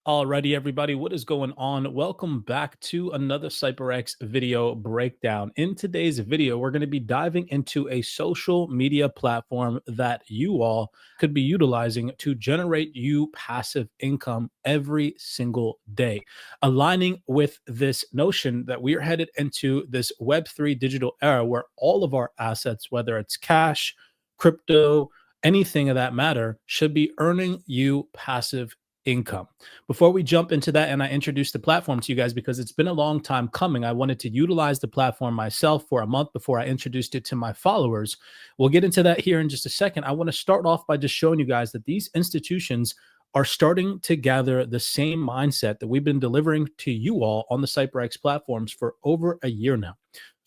Alrighty, everybody, what is going on? Welcome back to another CYPRX video breakdown. In today's video, we're going to be diving into a social media platform that you all could be utilizing to generate you passive income every single day, aligning with this notion that we are headed into this Web3 digital era where all of our assets, whether it's cash, crypto, anything of that matter, should be earning you passive income. Before we jump into that and I introduce the platform to you guys, because it's been a long time coming, I wanted to utilize the platform myself for a month before I introduced it to my followers. We'll get into that here in just a second. I want to start off by just showing you guys that these institutions are starting to gather the same mindset that we've been delivering to you all on the CYPRX platforms for over a year now.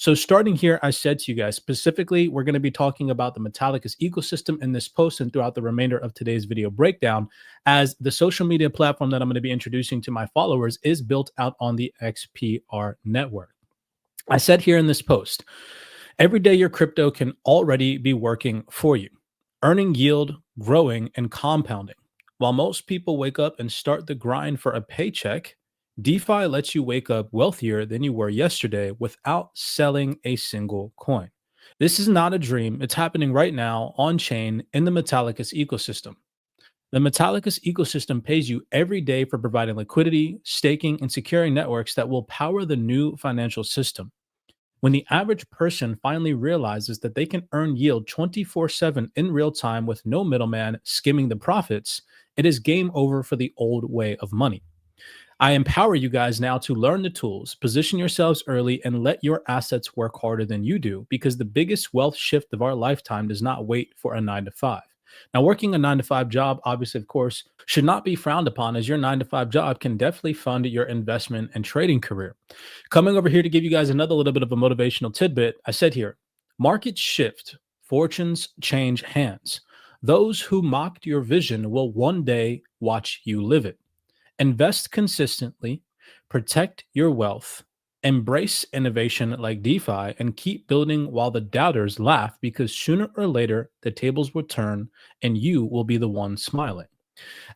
So starting here, I said to you guys, specifically, we're going to be talking about the Metallicus ecosystem in this post and throughout the remainder of today's video breakdown, as the social media platform that I'm going to be introducing to my followers is built out on the XPR network. I said here in this post, every day your crypto can already be working for you, earning yield, growing, and compounding. While most people wake up and start the grind for a paycheck, DeFi lets you wake up wealthier than you were yesterday without selling a single coin. This is not a dream. It's happening right now on chain in the Metallicus ecosystem. The Metallicus ecosystem pays you every day for providing liquidity, staking, and securing networks that will power the new financial system. When the average person finally realizes that they can earn yield 24/7 in real time with no middleman skimming the profits, it is game over for the old way of money. I empower you guys now to learn the tools, position yourselves early, and let your assets work harder than you do, because the biggest wealth shift of our lifetime does not wait for a 9 to 5. Now, working a 9 to 5 job, obviously, of course, should not be frowned upon, as your 9 to 5 job can definitely fund your investment and trading career. Coming over here to give you guys another little bit of a motivational tidbit, I said here, markets shift, fortunes change hands. Those who mocked your vision will one day watch you live it. Invest consistently, protect your wealth, embrace innovation like DeFi, and keep building while the doubters laugh, because sooner or later the tables will turn and you will be the one smiling.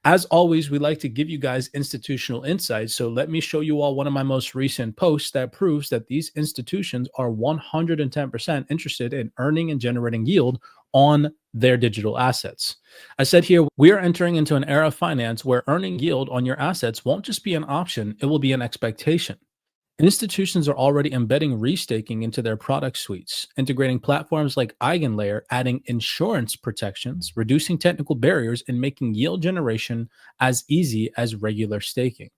As always, we like to give you guys institutional insights. So let me show you all one of my most recent posts that proves that these institutions are 110% interested in earning and generating yield on their digital assets. I said here, we are entering into an era of finance where earning yield on your assets won't just be an option, it will be an expectation. Institutions are already embedding restaking into their product suites, integrating platforms like EigenLayer, adding insurance protections, reducing technical barriers, and making yield generation as easy as regular staking.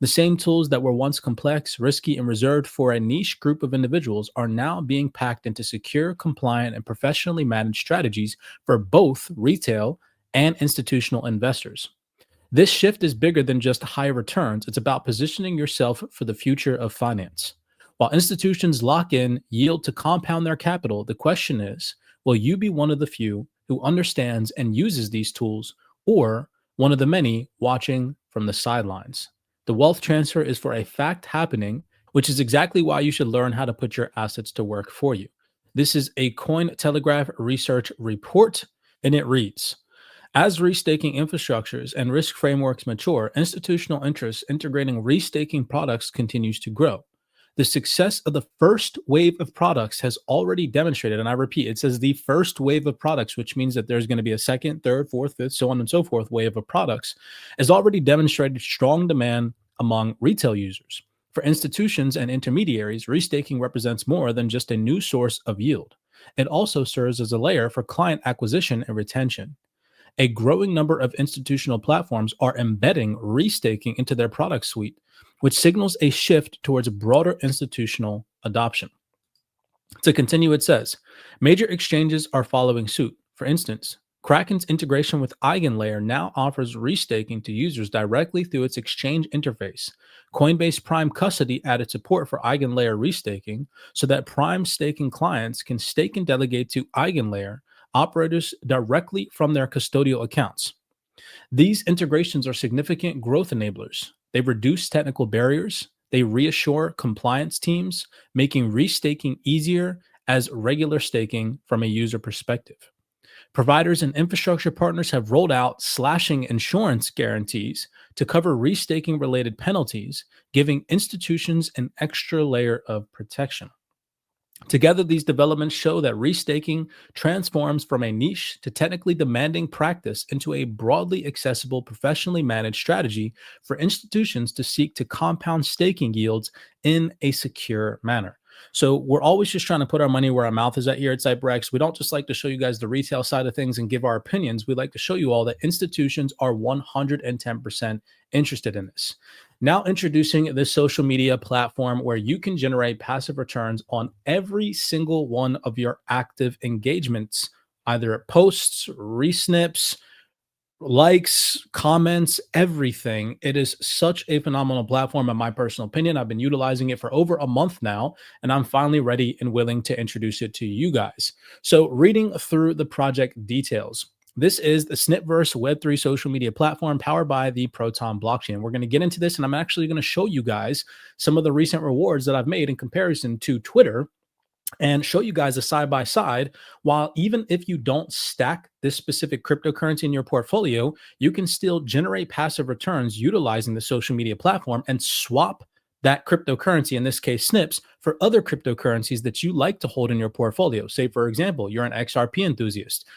The same tools that were once complex, risky, and reserved for a niche group of individuals are now being packed into secure, compliant, and professionally managed strategies for both retail and institutional investors. This shift is bigger than just higher returns. It's about positioning yourself for the future of finance. While institutions lock in yield to compound their capital, the question is, will you be one of the few who understands and uses these tools, or one of the many watching from the sidelines? The wealth transfer is for a fact happening, which is exactly why you should learn how to put your assets to work for you. This is a Cointelegraph research report, and it reads, as restaking infrastructures and risk frameworks mature, institutional interest integrating restaking products continues to grow. The success of the first wave of products has already demonstrated, and I repeat, it says the first wave of products, which means that there's going to be a second, third, fourth, fifth, so on and so forth wave of products, has already demonstrated strong demand among retail users. For institutions and intermediaries, restaking represents more than just a new source of yield. It also serves as a layer for client acquisition and retention. A growing number of institutional platforms are embedding restaking into their product suite, which signals a shift towards broader institutional adoption. To continue, it says, major exchanges are following suit. For instance, Kraken's integration with EigenLayer now offers restaking to users directly through its exchange interface. Coinbase Prime Custody added support for EigenLayer restaking so that Prime staking clients can stake and delegate to EigenLayer operators directly from their custodial accounts. These integrations are significant growth enablers. They reduce technical barriers. They reassure compliance teams, making restaking easier as regular staking from a user perspective. Providers and infrastructure partners have rolled out slashing insurance guarantees to cover restaking related penalties, giving institutions an extra layer of protection. Together, these developments show that restaking transforms from a niche to technically demanding practice into a broadly accessible, professionally managed strategy for institutions to seek to compound staking yields in a secure manner. So we're always just trying to put our money where our mouth is at here at CyPRX. We don't just like to show you guys the retail side of things and give our opinions. We like to show you all that institutions are 110% interested in this. Now, introducing this social media platform where you can generate passive returns on every single one of your active engagements, either posts, resnips, likes, comments, everything. It is such a phenomenal platform, in my personal opinion. I've been utilizing it for over a month now, and I'm finally ready and willing to introduce it to you guys. So, reading through the project details. This is the Snipverse Web3 social media platform powered by the Proton blockchain. We're going to get into this, and I'm actually going to show you guys some of the recent rewards that I've made in comparison to Twitter and show you guys a side by side. While even if you don't stack this specific cryptocurrency in your portfolio, you can still generate passive returns utilizing the social media platform and swap that cryptocurrency, in this case SNIPs, for other cryptocurrencies that you like to hold in your portfolio. Say, for example, you're an XRP enthusiast.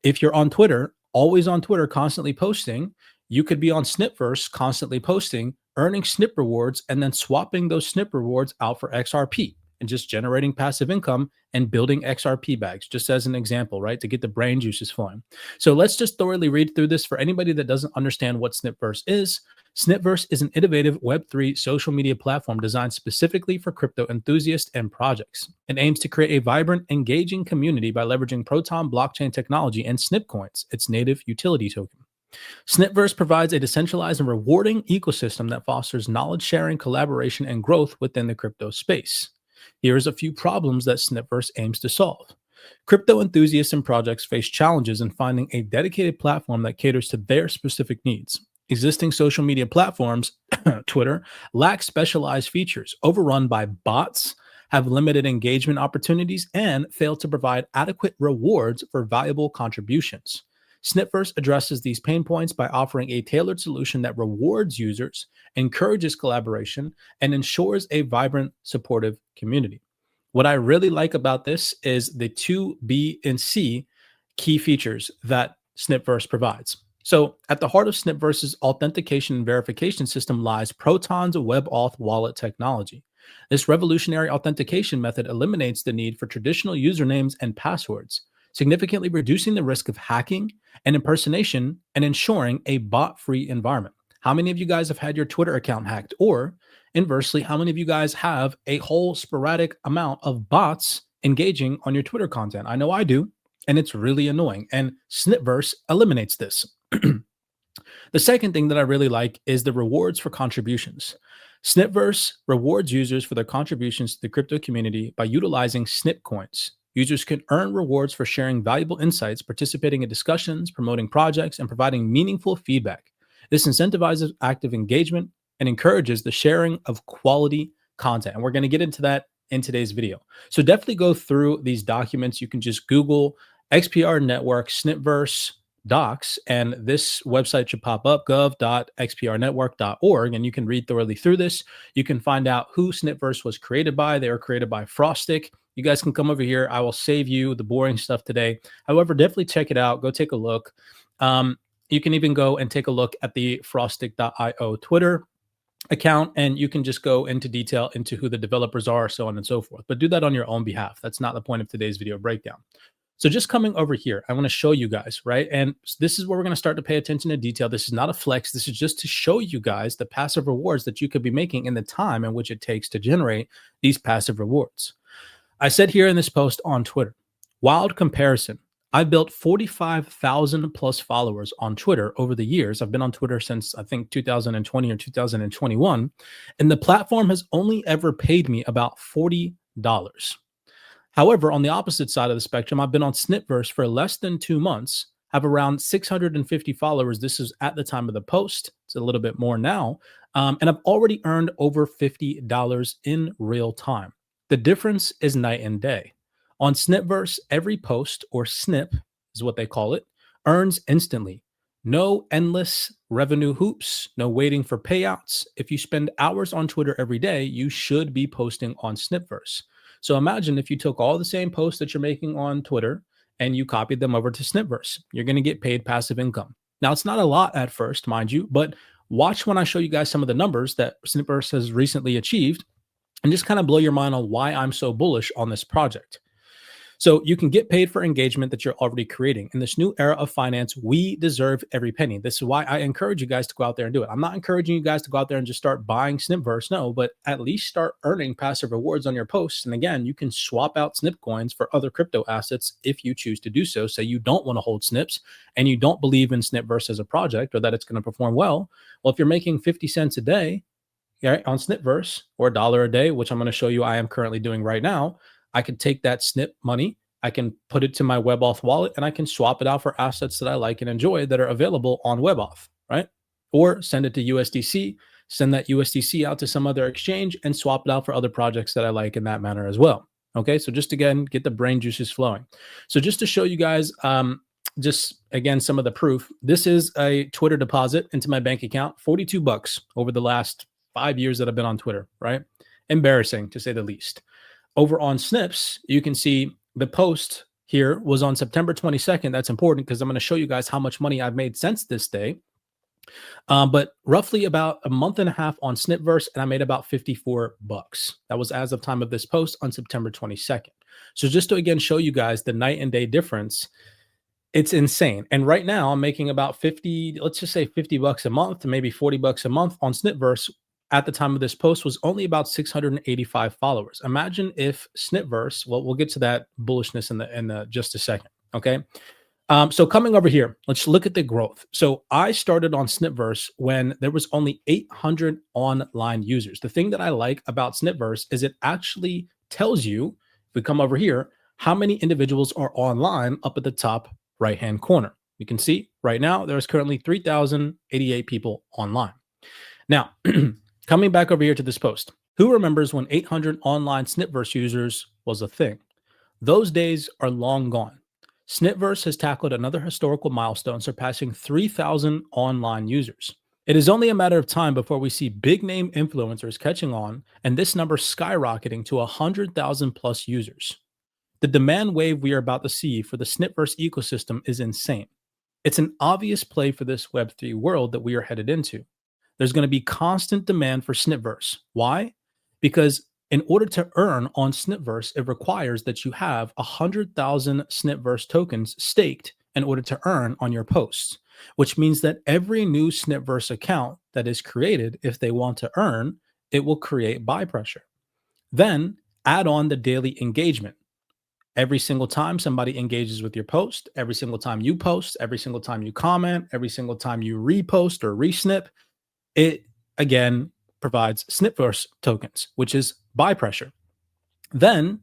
If you're on Twitter, always on Twitter, constantly posting, you could be on Snipverse, constantly posting, earning SNIP rewards, and then swapping those SNIP rewards out for XRP and just generating passive income and building XRP bags, just as an example, right? To get the brain juices flowing. So let's just thoroughly read through this for anybody that doesn't understand what Snipverse is. Snipverse is an innovative Web3 social media platform designed specifically for crypto enthusiasts and projects. It aims to create a vibrant, engaging community by leveraging Proton blockchain technology and Snip coins, its native utility token. Snipverse provides a decentralized and rewarding ecosystem that fosters knowledge sharing, collaboration, and growth within the crypto space. Here's a few problems that Snipverse aims to solve. Crypto enthusiasts and projects face challenges in finding a dedicated platform that caters to their specific needs. Existing social media platforms, Twitter, lack specialized features, overrun by bots, have limited engagement opportunities, and fail to provide adequate rewards for valuable contributions. Snipverse addresses these pain points by offering a tailored solution that rewards users, encourages collaboration, and ensures a vibrant, supportive community. What I really like about this is the 2B and C key features that Snipverse provides. So, at the heart of Snipverse's authentication and verification system lies Proton's WebAuth wallet technology. This revolutionary authentication method eliminates the need for traditional usernames and passwords, significantly reducing the risk of hacking and impersonation and ensuring a bot-free environment. How many of you guys have had your Twitter account hacked? Or inversely, how many of you guys have a whole sporadic amount of bots engaging on your Twitter content? I know I do, and it's really annoying. And Snipverse eliminates this. The second thing that I really like is the rewards for contributions. Snipverse rewards users for their contributions to the crypto community by utilizing Snip coins. Users can earn rewards for sharing valuable insights, participating in discussions, promoting projects, and providing meaningful feedback. This incentivizes active engagement and encourages the sharing of quality content. And we're going to get into that in today's video. So definitely go through these documents. You can just Google XPR Network Snipverse docs, and this website should pop up, gov.xprnetwork.org, and you can read thoroughly through this. You can find out who Snipverse was created by. They were created by Frostic. You guys can come over here. I will save you the boring stuff today. However, definitely check it out. Go take a look. You can even go and take a look at the frostic.io Twitter account, and you can just go into detail into who the developers are, so on and so forth. But do that on your own behalf. That's not the point of today's video breakdown. So just coming over here, I want to show you guys, right? And this is where we're going to start to pay attention to detail. This is not a flex. This is just to show you guys the passive rewards that you could be making in the time in which it takes to generate these passive rewards. I said here in this post on Twitter, wild comparison. I built 45,000 plus followers on Twitter over the years. I've been on Twitter since I think 2020 or 2021, and the platform has only ever paid me about $40. However, on the opposite side of the spectrum, I've been on Snipverse for less than 2 months, have around 650 followers. This is at the time of the post. It's a little bit more now. And I've already earned over $50 in real time. The difference is night and day. On Snipverse, every post or snip is what they call it, earns instantly. No endless revenue hoops, no waiting for payouts. If you spend hours on Twitter every day, you should be posting on Snipverse. So imagine if you took all the same posts that you're making on Twitter and you copied them over to Snipverse. You're going to get paid passive income. Now, it's not a lot at first, mind you, but watch when I show you guys some of the numbers that Snipverse has recently achieved and just kind of blow your mind on why I'm so bullish on this project. So you can get paid for engagement that you're already creating. In this new era of finance, we deserve every penny. This is why I encourage you guys to go out there and do it. I'm not encouraging you guys to go out there and just start buying Snipverse, no, but at least start earning passive rewards on your posts. And again, you can swap out Snip coins for other crypto assets if you choose to do so. Say you don't want to hold Snips and you don't believe in Snipverse as a project or that it's going to perform well. Well, if you're making 50 cents a day, right, on Snipverse or $1 a day, which I'm going to show you I am currently doing right now, I can take that Snip money, I can put it to my WebAuth wallet, and I can swap it out for assets that I like and enjoy that are available on WebAuth, right? Or send it to USDC, send that USDC out to some other exchange and swap it out for other projects that I like in that manner as well. Okay, so just again, get the brain juices flowing. So just to show you guys, just again, some of the proof, this is a Twitter deposit into my bank account, $42 over the last 5 years that I've been on Twitter, right? Embarrassing to say the least. Over on Snips, you can see the post here was on September 22nd. That's important because I'm going to show you guys how much money I've made since this day. But roughly about a month and a half on Snipverse, and I made about $54. That was as of time of this post on September 22nd. So just to again show you guys the night and day difference, it's insane. And right now I'm making about 50, let's just say $50 a month, maybe $40 a month on Snipverse. At the time of this post was only about 685 followers. Imagine if Snipverse, well, we'll get to that bullishness in the just a second. Okay. So coming over here, let's look at the growth. So I started on Snipverse when there was only 800 online users. The thing that I like about Snipverse is it actually tells you, if we come over here, how many individuals are online up at the top right-hand corner. You can see right now, there's currently 3,088 people online. Now, coming back over here to this post, who remembers when 800 online Snipverse users was a thing? Those days are long gone. Snipverse has tackled another historical milestone, surpassing 3,000 online users. It is only a matter of time before we see big name influencers catching on and this number skyrocketing to 100,000 plus users. The demand wave we are about to see for the Snipverse ecosystem is insane. It's an obvious play for this Web3 world that we are headed into. There's going to be constant demand for Snipverse. Why? Because in order to earn on Snipverse, it requires that you have 100,000 Snipverse tokens staked in order to earn on your posts, which means that every new Snipverse account that is created, if they want to earn, it will create buy pressure. Then add on the daily engagement. Every single time somebody engages with your post, every single time you post, every single time you comment, every single time you repost or resnip, it again provides Snipverse tokens, which is buy pressure. Then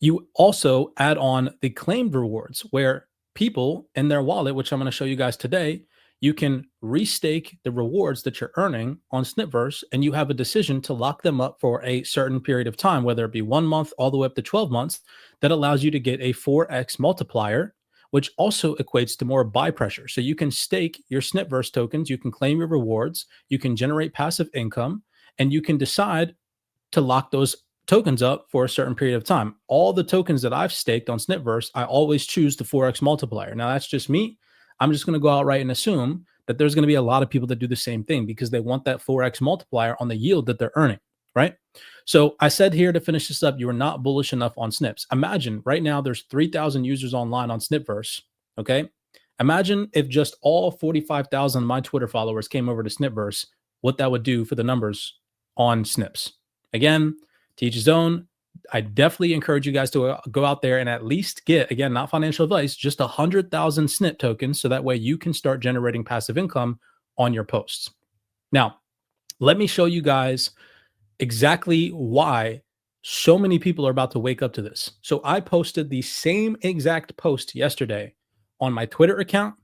you also add on the claimed rewards where people in their wallet, which I'm going to show you guys today, you can restake the rewards that you're earning on Snipverse, and you have a decision to lock them up for a certain period of time, whether it be 1 month all the way up to 12 months, that allows you to get a 4x multiplier, which also equates to more buy pressure. So you can stake your Snipverse tokens, you can claim your rewards, you can generate passive income, and you can decide to lock those tokens up for a certain period of time. All the tokens that I've staked on Snipverse, I always choose the 4x multiplier. Now that's just me. I'm just going to go outright and assume that there's going to be a lot of people that do the same thing because they want that 4x multiplier on the yield that they're earning, right? So I said here to finish this up, you are not bullish enough on Snips. Imagine right now there's 3,000 users online on Snipverse, okay? Imagine if just all 45,000 of my Twitter followers came over to Snipverse, what that would do for the numbers on Snips. Again, to each his own. I definitely encourage you guys to go out there and at least get, again, not financial advice, just 100,000 Snip tokens so that way you can start generating passive income on your posts. Now, let me show you guys exactly why so many people are about to wake up to this. So I posted the same exact post yesterday on my Twitter account,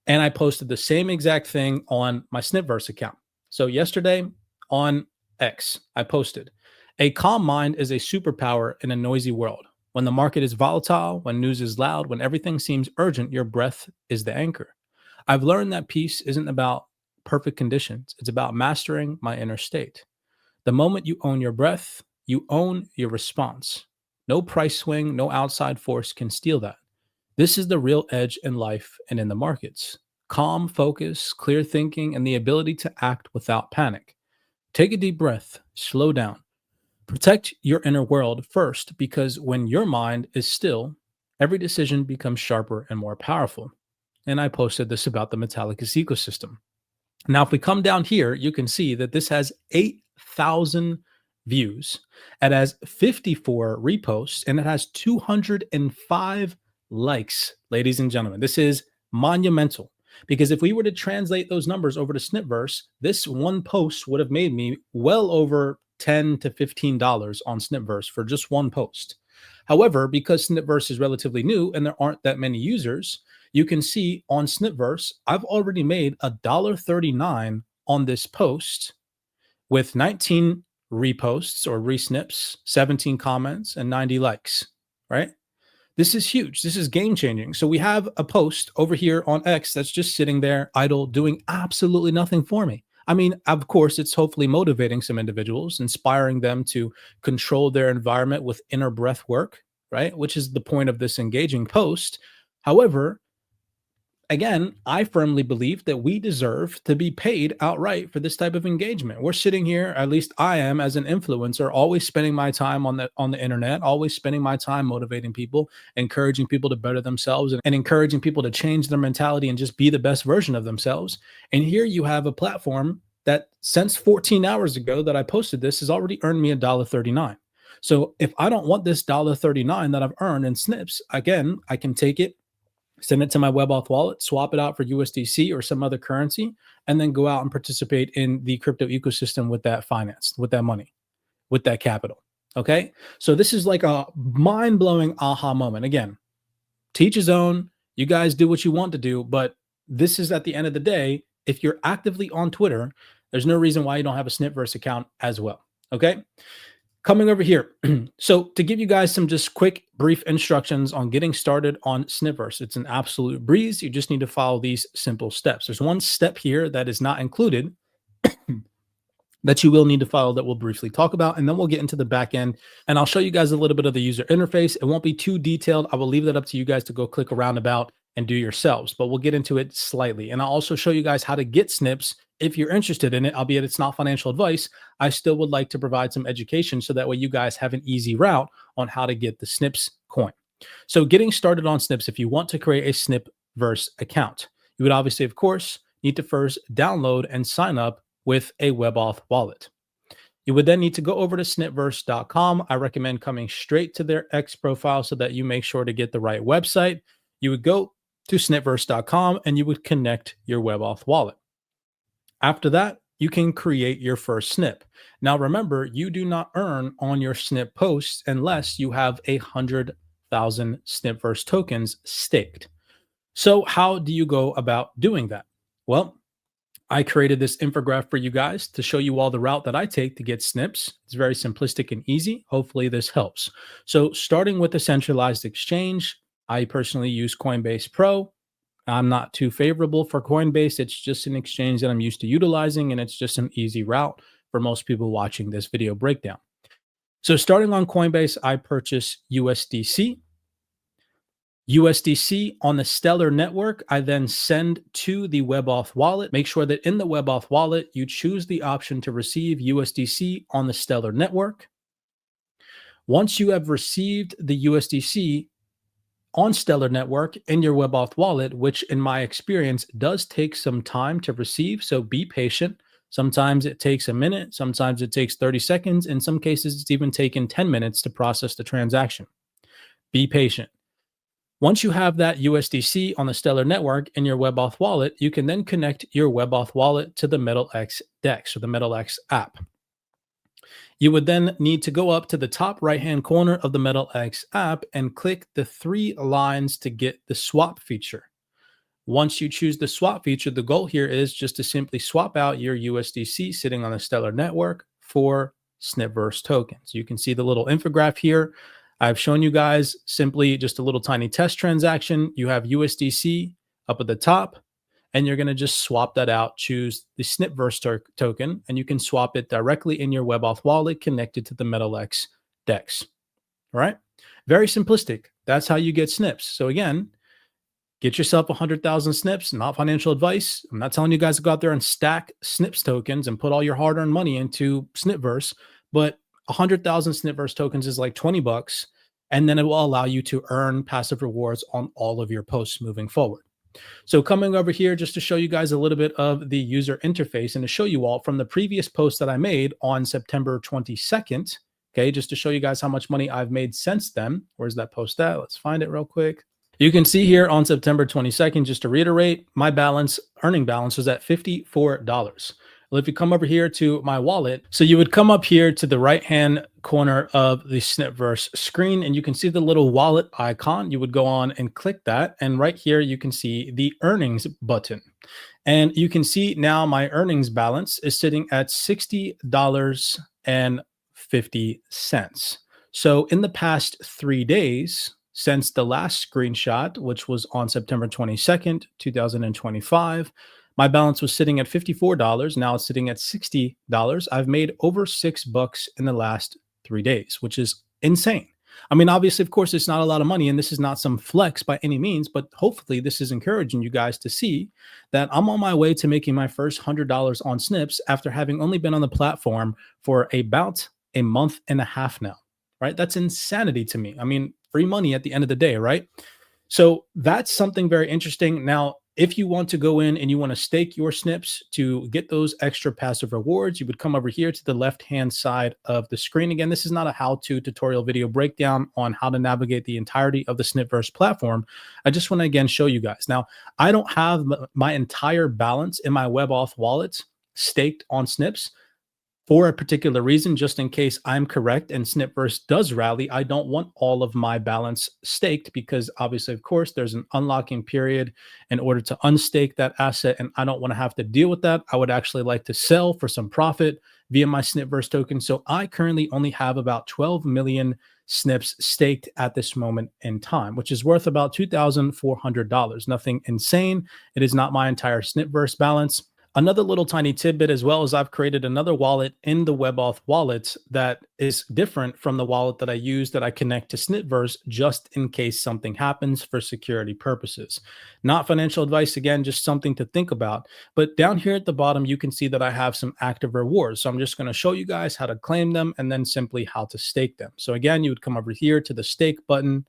and I posted the same exact thing on my Snipverse account. So yesterday on X, I posted, "A calm mind is a superpower in a noisy world. When the market is volatile, when news is loud, when everything seems urgent, your breath is the anchor. I've learned that peace isn't about perfect conditions, it's about mastering my inner state. The moment you own your breath, you own your response. No price swing, no outside force can steal that. This is the real edge in life and in the markets. Calm, focus, clear thinking, and the ability to act without panic. Take a deep breath, slow down. Protect your inner world first, because when your mind is still, every decision becomes sharper and more powerful. And I posted this about the Metallicus ecosystem. Now, if we come down here, you can see that this has 8,000 views. It has 54 reposts and it has 205 likes, ladies and gentlemen. This is monumental, because if we were to translate those numbers over to Snipverse, this one post would have made me well over $10 to $15 on Snipverse for just one post. However, because Snipverse is relatively new and there aren't that many users, you can see on Snipverse, I've already made $1.39 on this post with 19 reposts or resnips, 17 comments, and 90 likes, right? This is huge. This is game changing. So we have a post over here on X that's just sitting there idle, doing absolutely nothing for me. I mean, of course, it's hopefully motivating some individuals, inspiring them to control their environment with inner breath work, right? Which is the point of this engaging post. However, again, I firmly believe that we deserve to be paid outright for this type of engagement. We're sitting here, at least I am as an influencer, always spending my time on the internet, always spending my time motivating people, encouraging people to better themselves, and encouraging people to change their mentality and just be the best version of themselves. And here you have a platform that since 14 hours ago that I posted this has already earned me $1.39. So if I don't want this $1.39 that I've earned in snips, again, I can take it, send it to my WebAuth wallet, swap it out for USDC or some other currency, and then go out and participate in the crypto ecosystem with that finance, with that money, with that capital. Okay. So this is like a mind blowing aha moment. Again, teach his own. You guys do what you want to do. But this is at the end of the day, if you're actively on Twitter, there's no reason why you don't have a Snipverse account as well. Okay. Coming over here. So to give you guys some just quick, brief instructions on getting started on Snipverse, it's an absolute breeze. You just need to follow these simple steps. There's one step here that is not included that you will need to follow that we'll briefly talk about, and then we'll get into the back end and I'll show you guys a little bit of the user interface. It won't be too detailed. I will leave that up to you guys to go click around about and do yourselves, but we'll get into it slightly. And I'll also show you guys how to get snips if you're interested in it, albeit it's not financial advice. I still would like to provide some education so that way you guys have an easy route on how to get the snips coin. So getting started on snips, if you want to create a Snipverse account, you would obviously, of course, need to first download and sign up with a WebAuth wallet. You would then need to go over to snipverse.com. I recommend coming straight to their X profile so that you make sure to get the right website. You would go to snipverse.com and you would connect your WebAuth wallet. After that, you can create your first snip. Now, remember, you do not earn on your snip posts unless you have 100,000 Snipverse tokens staked. So how do you go about doing that? Well, I created this infographic for you guys to show you all the route that I take to get snips. It's very simplistic and easy. Hopefully this helps. So starting with a centralized exchange, I personally use Coinbase Pro. I'm not too favorable for Coinbase. It's just an exchange that I'm used to utilizing, and it's just an easy route for most people watching this video breakdown. So starting on Coinbase, I purchase USDC. USDC on the Stellar network, I then send to the WebAuth wallet. Make sure that in the WebAuth wallet, you choose the option to receive USDC on the Stellar network. Once you have received the USDC on Stellar network in your WebAuth wallet, which in my experience does take some time to receive, so be patient. Sometimes it takes a minute, sometimes it takes 30 seconds. In some cases, it's even taken 10 minutes to process the transaction. Be patient. Once you have that USDC on the Stellar network in your WebAuth wallet, you can then connect your WebAuth wallet to the MetalX DEX or the MetalX app. You would then need to go up to the top right-hand corner of the MetalX app and click the 3 lines to get the swap feature. Once you choose the swap feature, the goal here is just to simply swap out your USDC sitting on the Stellar network for Snipverse tokens. You can see the little infographic here. I've shown you guys simply just a little tiny test transaction. You have USDC up at the top, and you're going to just swap that out, choose the Snipverse token, and you can swap it directly in your WebAuth wallet connected to the MetalX DEX. All right. Very simplistic. That's how you get snips. So again, get yourself 100,000 snips, not financial advice. I'm not telling you guys to go out there and stack snips tokens and put all your hard-earned money into Snipverse, but 100,000 Snipverse tokens is like 20 bucks, and then it will allow you to earn passive rewards on all of your posts moving forward. So coming over here just to show you guys a little bit of the user interface and to show you all from the previous post that I made on September 22nd, okay, just to show you guys how much money I've made since then. Where's that post at? Let's find it real quick. You can see here on September 22nd, just to reiterate, my earning balance was at $54. Well, if you come over here to my wallet, so you would come up here to the right-hand corner of the Snipverse screen, and you can see the little wallet icon. You would go on and click that, and right here you can see the earnings button. And you can see now my earnings balance is sitting at $60.50. So in the past 3 days, since the last screenshot, which was on September 22nd, 2025, my balance was sitting at $54. Now it's sitting at $60. I've made over $6 in the last 3 days, which is insane. I mean, obviously, of course, it's not a lot of money, and this is not some flex by any means, but hopefully this is encouraging you guys to see that I'm on my way to making my first $100 on Snips after having only been on the platform for about a month and a half now, right? That's insanity to me. I mean, free money at the end of the day, right? So that's something very interesting. Now, if you want to go in and you want to stake your snips to get those extra passive rewards, you would come over here to the left-hand side of the screen. Again, this is not a how-to tutorial video breakdown on how to navigate the entirety of the Snipverse platform. I just want to, again, show you guys. Now, I don't have my entire balance in my WebAuth wallet staked on snips for a particular reason, just in case I'm correct and Snipverse does rally. I don't want all of my balance staked because obviously, of course, there's an unlocking period in order to unstake that asset, and I don't want to have to deal with that. I would actually like to sell for some profit via my Snipverse token. So I currently only have about 12 million snips staked at this moment in time, which is worth about $2,400. Nothing insane. It is not my entire Snipverse balance. Another little tiny tidbit as well is I've created another wallet in the WebAuth wallet that is different from the wallet that I use that I connect to Snipverse just in case something happens for security purposes. Not financial advice, again, just something to think about. But down here at the bottom, you can see that I have some active rewards. So I'm just going to show you guys how to claim them and then simply how to stake them. So again, you would come over here to the staking button,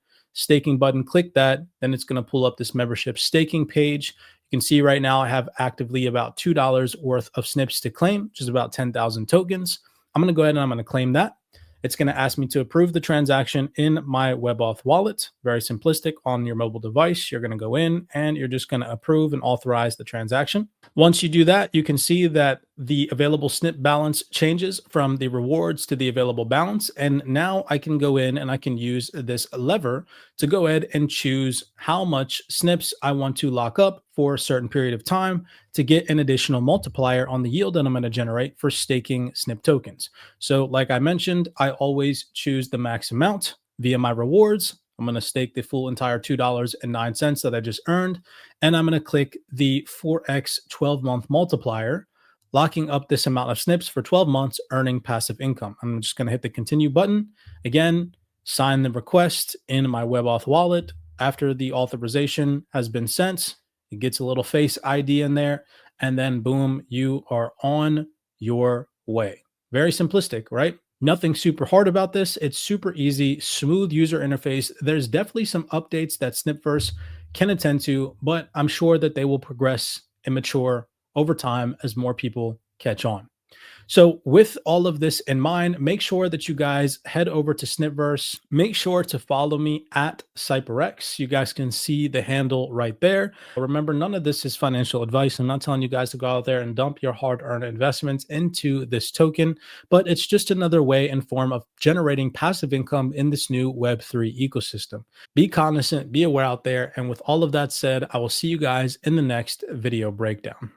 click that, then it's going to pull up this membership staking page. You can see right now I have actively about $2 worth of snips to claim, which is about 10,000 tokens. I'm going to go ahead and I'm going to claim that. It's going to ask me to approve the transaction in my WebAuth wallet. Very simplistic on your mobile device. You're going to go in and you're just going to approve and authorize the transaction. Once you do that, you can see that the available snip balance changes from the rewards to the available balance. And now I can go in and I can use this lever to go ahead and choose how much snips I want to lock up for a certain period of time to get an additional multiplier on the yield that I'm going to generate for staking snip tokens. So like I mentioned, I always choose the max amount via my rewards. I'm going to stake the full entire $2.09 that I just earned. And I'm going to click the forex 12-month multiplier, locking up this amount of snips for 12 months, earning passive income. I'm just going to hit the continue button. Again, sign the request in my WebAuth wallet. After the authorization has been sent, it gets a little face ID in there, and then boom, you are on your way. Very simplistic, right? Nothing super hard about this. It's super easy, smooth user interface. There's definitely some updates that Snipverse can attend to, but I'm sure that they will progress and mature over time as more people catch on. So with all of this in mind, make sure that you guys head over to Snipverse. Make sure to follow me at CYPRX. You guys can see the handle right there. Remember, none of this is financial advice. I'm not telling you guys to go out there and dump your hard-earned investments into this token, but it's just another way and form of generating passive income in this new Web3 ecosystem. Be cognizant, be aware out there. And with all of that said, I will see you guys in the next video breakdown.